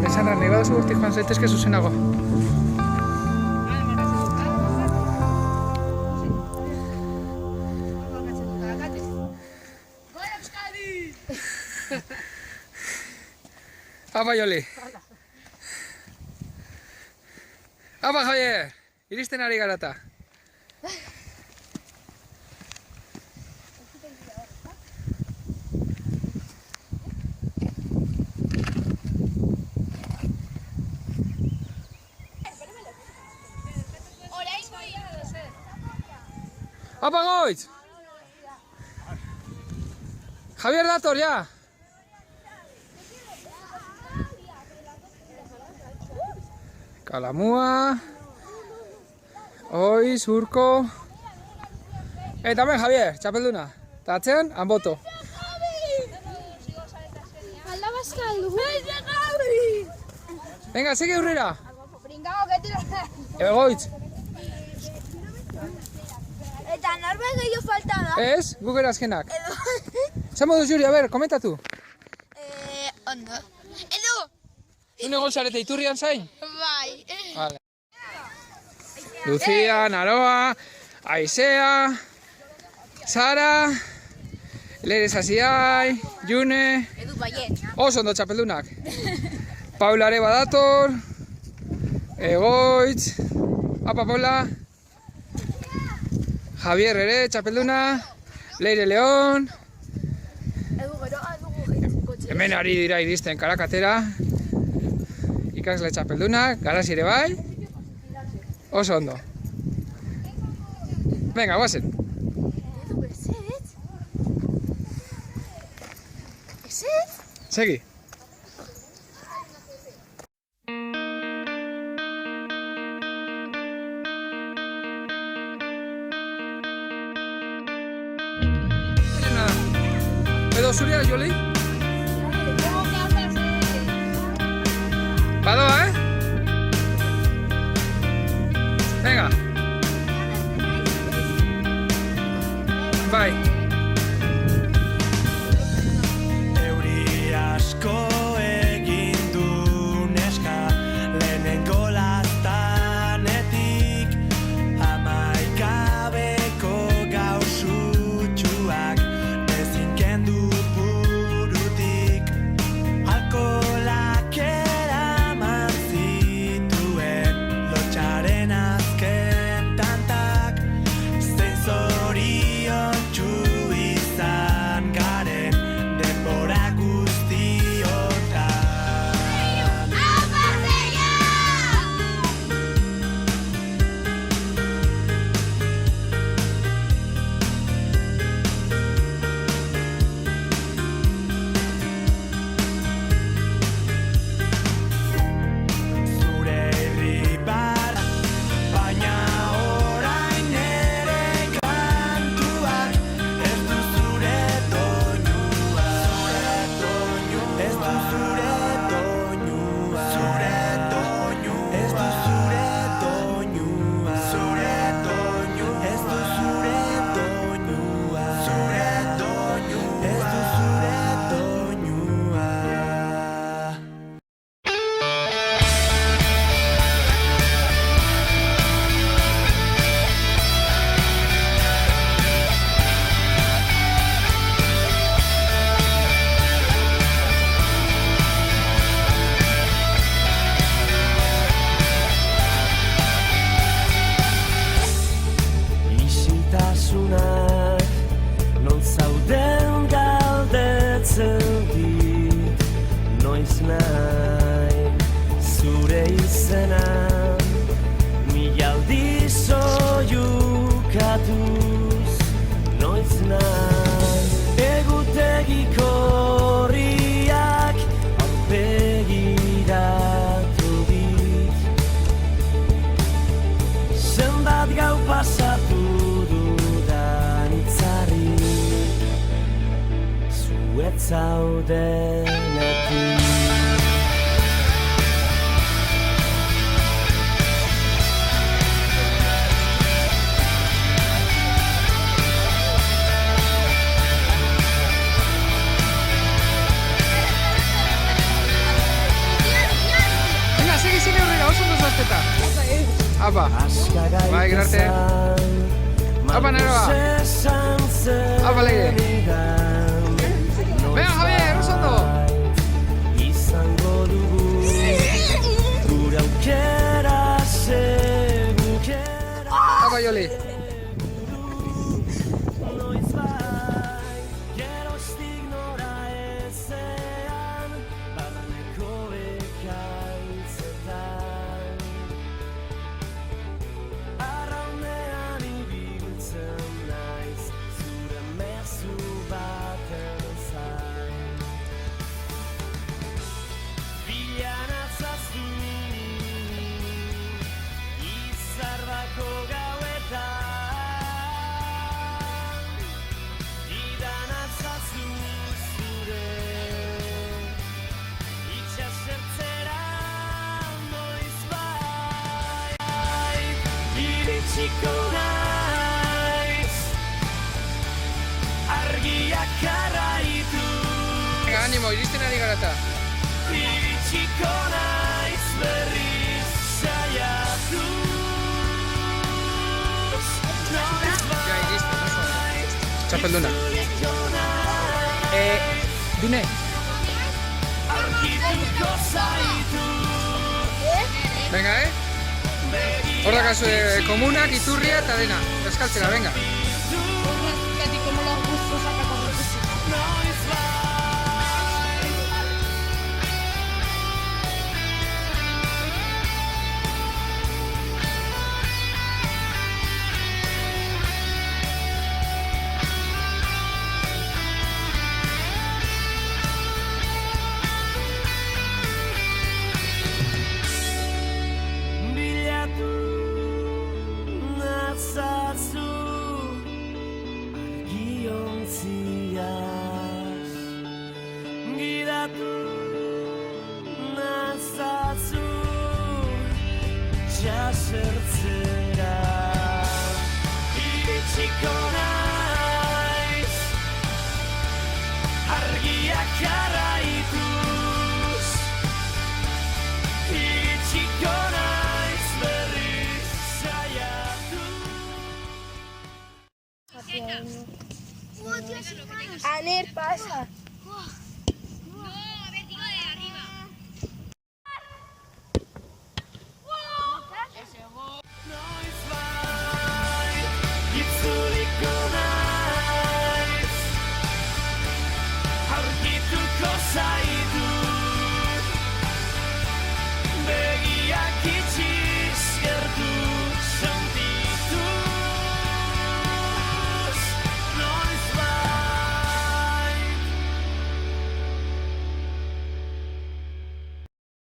Esan da, nahi badazu hortik joan zaitezke zuzenago. Apa, Joli. Apa, Javier. Iristen ari garata. Apa, goitz! Javier dator, ja! Kalamua... Oi, surko... Eta hemen, Javier, txapelduna. Ta atzean, Anboto. Alda bazkaldu. Venga, segi aurrera. Pringao, getiro. Egoitz. Eta norbait gehiago falta da. Ez, guk era azkenak. Zer moduz, Juri, a ber, komentatu. Ondo. Edo! Une egon zarete iturrian zain? Bai. Vale. Lucia, Naroa, Aizea, Sara, Leire Sasiai, June... Edu baiet. Oso ondo txapeldunak. Paula ere badator, Egoitz, apa Paula, Javier ere txapelduna, Leire León, Edu gero, dugu kotxe. hemen ari dira iristen Karakatera, ikasle txapeldunak, Garazi ere bai, oso ondo. Venga, guazen. Edu, ezetz? Ezetz? Segi. Edo zuria, Joli? Badoa, Venga. Bai. Euri asko egin du neska lehenengo laztanetik, amaikabeko gau sutsuak ezin kendu burutik, alkoholak eraman zituen lotxaren azken tantak, zein zoriontsu izan garen denbora guztiotan. Zure irribar, baina orain ere kantuak ez du zure doinua. Ez du zure doinua. Zure doinu. Ez du zure doinua. Zure doinu. Ez du zure doinua. Zure doinu. Ez du zure doinua. Isitasunak non zauden galdetzen dit, noiz nahi zure izena, mila aldiz oiukatuz, noiz nahi egutegiko horriak aurpegiratu dit, zenbat gau pasatu dudan itzarri, zuet zaudenetik. Apa. Bai, gero arte. Apa, Neroa. Apa, Leire. Venga, Javier, oso ondo. Izango dugu gure aukera segukera Apa, Joli. noizbait geroztik nora ezean barneko ekaitzetan arraunean ibiltzen naiz zure mezu baten zain bilan atzazu izarbako gauetan idan atzazu zure itxasertzera noizbait iritsiko naiz argiak jarraitu Venga, animo, iristen ari gara eta. iritsiko naiz berriz saiatu Ja, iristen, oso ondo. Txapelduna. Dune. Argituko zaitu Venga, Hor dakazu komunak, iturria eta dena. Eskaltzera, venga. Fíjate cómo los gustos saca con los gustos. bilatu nazazu argiontziaz gidatu nazazu itxasertzera iritsiko naiz argiak jarraituz iritsiko naiz berriz saiatu Aner, pasa.